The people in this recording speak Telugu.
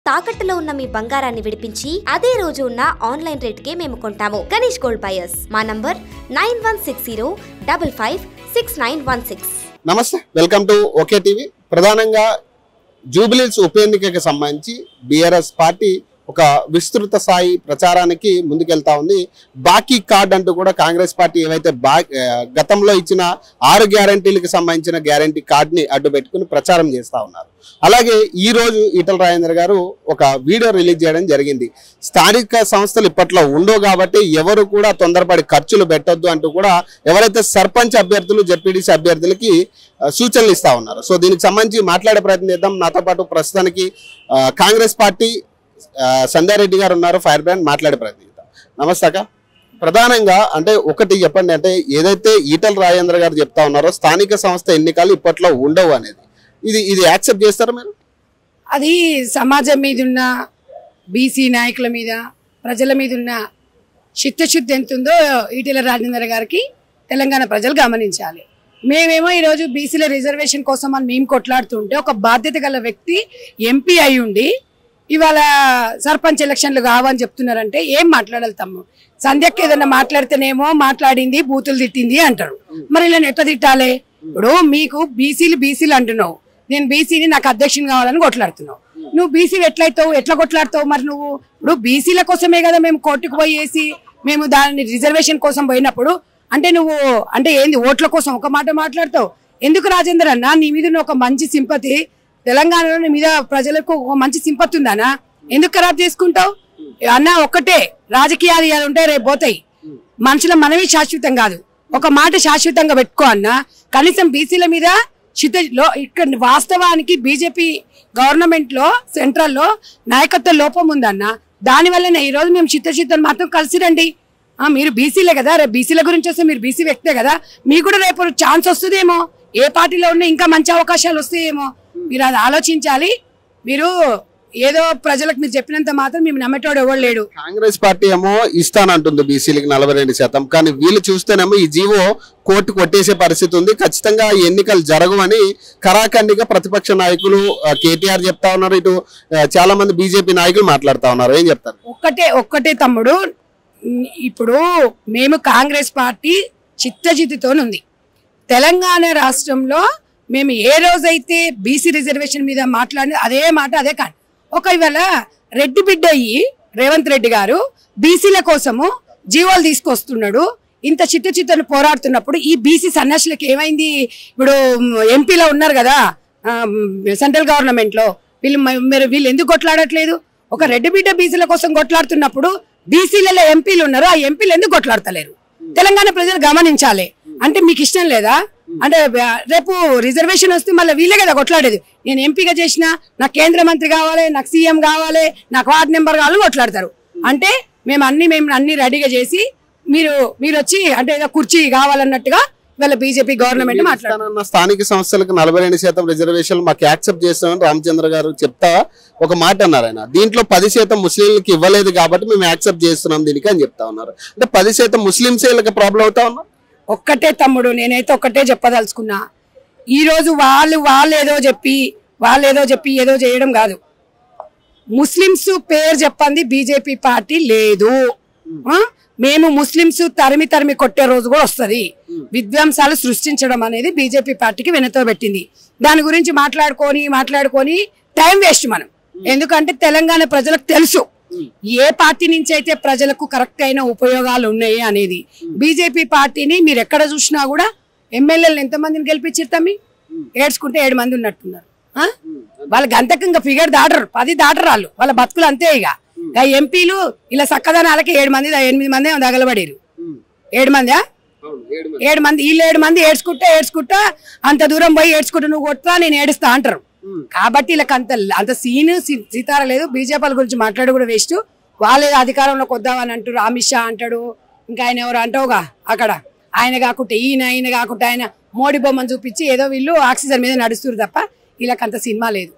తాకట్టులో ఉన్న మీ బంగారాన్ని విడిపించి అదే రోజు ఉన్న ఆన్లైన్ రేటుకే మేము కొంటాము. Ganesh gold buyers. మా నంబర్ 9160556916. నమస్తే, వెల్కమ్ టు ఓకే టీవీ. ప్రధానంగా జూబిలీస్ ఉప ఎన్నికకి సంబంధించి బీఆర్ఎస్ పార్టీ ఒక విస్తృత స్థాయి ప్రచారానికి ముందుకెళ్తా ఉంది. బాకీ కార్డ్ అంటూ కూడా కాంగ్రెస్ పార్టీ ఏవైతే గతంలో ఇచ్చిన 6 గ్యారంటీలకు సంబంధించిన గ్యారంటీ కార్డుని అడ్డు పెట్టుకుని ప్రచారం చేస్తా ఉన్నారు. అలాగే ఈ రోజు ఈటల రాజేందర్ గారు ఒక వీడియో రిలీజ్ చేయడం జరిగింది. స్థానిక సంస్థలు ఇప్పట్లో ఉండవు కాబట్టి ఎవరు కూడా తొందరపడి ఖర్చులు పెట్టొద్దు అంటూ కూడా ఎవరైతే సర్పంచ్ అభ్యర్థులు జెడ్పీటీసీ అభ్యర్థులకి సూచనలు ఇస్తా ఉన్నారు. సో దీనికి సంబంధించి మాట్లాడే ప్రయత్నం చేద్దాం. నాతో పాటు ప్రస్తుతానికి కాంగ్రెస్ పార్టీ సంధ్యారెడ్డి గారు ఉన్నారు, ఫైర్ బ్రాండ్. మాట్లాడే ప్రయత్నం చేద్దాం. నమస్తే అక్క. ప్రధానంగా అంటే ఒకటి చెప్పండి, అంటే ఏదైతే ఈటల రాజేందర్ గారు చెప్తా ఉన్నారో స్థానిక సంస్థ ఎన్నికలు ఇప్పట్లో ఉండవు అనేది, ఇది యాక్సెప్ట్ చేస్తారా మీరు? అది సమాజం మీద ఉన్న బీసీ నాయకుల మీద, ప్రజల మీద ఉన్న చిత్తశుద్ధి ఎంత ఉందో ఈటెల రాజేందర్ గారికి తెలంగాణ ప్రజలు గమనించాలి. మేమేమో ఈరోజు బీసీల రిజర్వేషన్ కోసం అని మేము కొట్లాడుతుంటే ఒక బాధ్యత గల వ్యక్తి ఎంపీ అయి ఉండి ఇవాళ సర్పంచ్ ఎలక్షన్లు కావని చెప్తున్నారంటే ఏం మాట్లాడాలి తమ్ము? సంధ్యకి ఏదన్నా మాట్లాడితేనేమో మాట్లాడింది బూతులు తిట్టింది అంటారు. మరి ఇలా ఎట్లా తిట్టాలి? ఇప్పుడు మీకు బీసీలు అంటున్నావు, నేను బీసీని నాకు అధ్యక్షుని కావాలని కొట్లాడుతున్నావు. నువ్వు బీసీ ఎట్లా కొట్లాడుతావు? మరి నువ్వు ఇప్పుడు బీసీల కోసమే కదా మేము కోర్టుకు పోయేసి మేము దాని రిజర్వేషన్ కోసం పోయినప్పుడు అంటే నువ్వు అంటే ఏంది ఓట్ల కోసం ఒక మాట మాట్లాడతావు? ఎందుకు రాజేందర్ అన్న, నీ మీద ఒక మంచి సింపతి తెలంగాణలో నీ మీద ప్రజలకు ఒక మంచి సింపతి ఉందనా? ఎందుకు ఖరాబ్ చేసుకుంటావు అన్న? ఒక్కటే, రాజకీయాలు ఇవాళ ఉంటాయి, రేపు పోతాయి. మనుషుల మనమే శాశ్వతం కాదు. ఒక మాట శాశ్వతంగా పెట్టుకో అన్న. కనీసం బీసీల మీద ఇక్కడ వాస్తవానికి బీజేపీ గవర్నమెంట్ లో సెంట్రల్ లో నాయకత్వ లోపం ఉందన్న. దానివల్లనే ఈ రోజు మేము చిత్తశుద్ధులు మాత్రం కలిసి రండి. మీరు బీసీలే కదా, రేపు బీసీల గురించి వస్తే మీరు బీసీ వ్యక్తే కదా, మీకు కూడా రేపు ఛాన్స్ వస్తుందేమో, ఏ పార్టీలో ఉన్నా ఇంకా మంచి అవకాశాలు వస్తాయేమో. మీరు అది ఆలోచించాలి. మీరు ఏదో ప్రజలకు మీరు చెప్పినంత మాత్రం మేము నమ్మేటోడు ఎవరు లేడు. కాంగ్రెస్ పార్టీ ఏమో ఇస్తానంటుంది బీసీలకి 42%, కానీ వీళ్ళు చూస్తేనేమో ఈ జీవో కోర్టు కొట్టేసే పరిస్థితి ఉంది. ఖచ్చితంగా ఈ ఎన్నికలు జరగవని కరాఖండిగా ప్రతిపక్ష నాయకులు కేటీఆర్ చెప్తా ఉన్నారు. ఇటు చాలా మంది బీజేపీ నాయకులు మాట్లాడుతా ఉన్నారు. ఏం చెప్తారు? ఒక్కటే తమ్ముడు, ఇప్పుడు మేము కాంగ్రెస్ పార్టీ చిత్తజిత్తుతో ఉంది. తెలంగాణ రాష్ట్రంలో మేము ఏ రోజైతే బీసీ రిజర్వేషన్ మీద మాట్లాడి అదే మాట అదే కాదు. ఇవాళ రెడ్డి బిడ్డ అయ్యి రేవంత్ రెడ్డి గారు బీసీల కోసము జీవోలు తీసుకొస్తున్నాడు. ఇంత చిత్తను పోరాడుతున్నప్పుడు ఈ బీసీ సన్యాసులకు ఏమైంది? ఇప్పుడు ఎంపీలో ఉన్నారు కదా సెంట్రల్ గవర్నమెంట్ లో, వీళ్ళు ఎందుకు కొట్లాడట్లేదు? ఒక రెడ్డి బిడ్డ బీసీల కోసం కొట్లాడుతున్నప్పుడు బీసీలలో ఎంపీలు ఉన్నారు, ఆ ఎంపీలు ఎందుకు కొట్లాడతలేరు? తెలంగాణ ప్రజలు గమనించాలి. అంటే మీకు ఇష్టం లేదా? అంటే రేపు రిజర్వేషన్ వస్తే మళ్ళీ వీళ్ళే కదా కొట్లాడేది. నేను ఎంపీగా చేసిన, నాకు కేంద్ర మంత్రి కావాలి, నాకు సీఎం కావాలి, నాకు వార్డ్ నెంబర్ కావాలని కొట్లాడతారు. అంటే మేము అన్ని రెడీగా చేసి మీరు వచ్చి అంటే ఏదో కుర్చీ కావాలన్నట్టుగా వీళ్ళ బీజేపీ గవర్నమెంట్ మాట్లాడుతున్న స్థానిక సంస్థలకు 42% రిజర్వేషన్లు మాకు యాక్సెప్ట్ చేస్తామని రామచంద్ర గారు చెప్తా ఒక మాట అన్నారు. ఆయన దీంట్లో 10% ముస్లింలకు ఇవ్వలేదు కాబట్టి మేము యాక్సెప్ట్ చేస్తున్నాం దీనికి అని చెప్తా ఉన్నారు. అంటే 10% ముస్లింస్ వీళ్ళకి ప్రాబ్లం అవుతా ఉన్నారు. ఒక్కటే తమ్ముడు, నేనైతే ఒక్కటే చెప్పదలుచుకున్నా. ఈ రోజు వాళ్ళు ఏదో చెప్పి ఏదో చేయడం కాదు. ముస్లింస్ పేరు చెప్పండి బీజేపీ పార్టీ లేదు. మేము ముస్లింస్ తరిమి కొట్టే రోజు కూడా వస్తుంది. విధ్వంసాలు సృష్టించడం అనేది బీజేపీ పార్టీకి వెనతో పెట్టింది. దాని గురించి మాట్లాడుకొని టైం వేస్ట్ మనం. ఎందుకంటే తెలంగాణ ప్రజలకు తెలుసు ఏ పార్టీ నుంచి అయితే ప్రజలకు కరెక్ట్ అయిన ఉపయోగాలు ఉన్నాయి అనేది. బీజేపీ పార్టీని మీరు ఎక్కడ చూసినా కూడా ఎమ్మెల్యేలు ఎంతమందిని గెలిపించారు తమ్మి? ఏడ్చుకుంటే 7 మంది ఉన్నట్టున్నారు. వాళ్ళకి అంతకంగా ఫిగర్ దాటరు, 10 దాటరు వాళ్ళు. వాళ్ళ బతుకులు అంతే. ఇక ఎంపీలు ఇలా చక్కదనాలకి 7 మంది 8 మంది తగలబడేరు. 7 మంది వీళ్ళు 7 మంది ఏడ్చుకుంటా అంత దూరం పోయి ఏడ్చుకుంటా నువ్వు కొట్టా నేను ఏడుస్తా అంటారు. కాబట్టి వీళ్ళకి అంత సీతార లేదు. బీజేపీ గురించి మాట్లాడు కూడా వేస్ట్. వాళ్ళే అధికారంలోకి వద్దామని అంటారు. అమిత్ షా అంటాడు, ఇంకా ఆయన ఎవరు అంటావుగా అక్కడ. ఆయన కాకుండా ఆయన మోడీ బొమ్మను చూపించి ఏదో వీళ్ళు ఆక్సిజన్ మీద నడుస్తున్నారు తప్ప వీళ్ళకి అంత సినిమా లేదు.